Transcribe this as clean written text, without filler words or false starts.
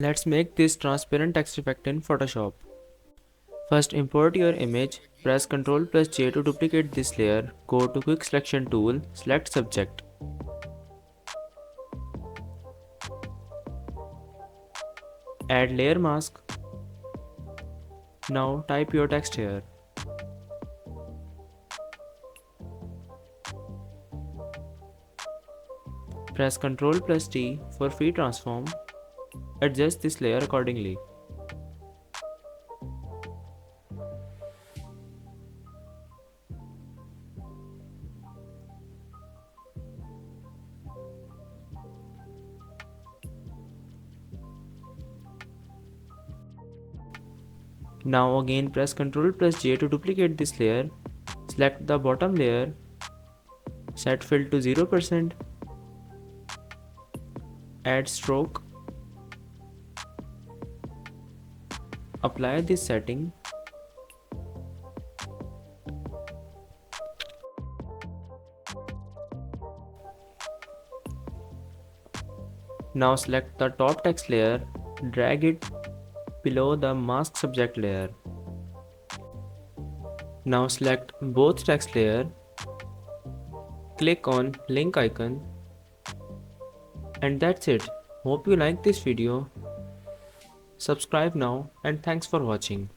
Let's make this transparent text effect in Photoshop. First import your image, press Ctrl plus J to duplicate this layer, go to quick selection tool, select subject. Add layer mask. Now type your text here. Press Ctrl plus T for free transform. Adjust this layer accordingly. Now again press Ctrl plus J to duplicate this layer. Select the bottom layer. Set fill to 0%. Add stroke. Apply this setting. Now select the top text layer, drag it below the mask subject layer. Now select both text layer, click on link icon, and that's it. Hope you like this video. Subscribe now and thanks for watching.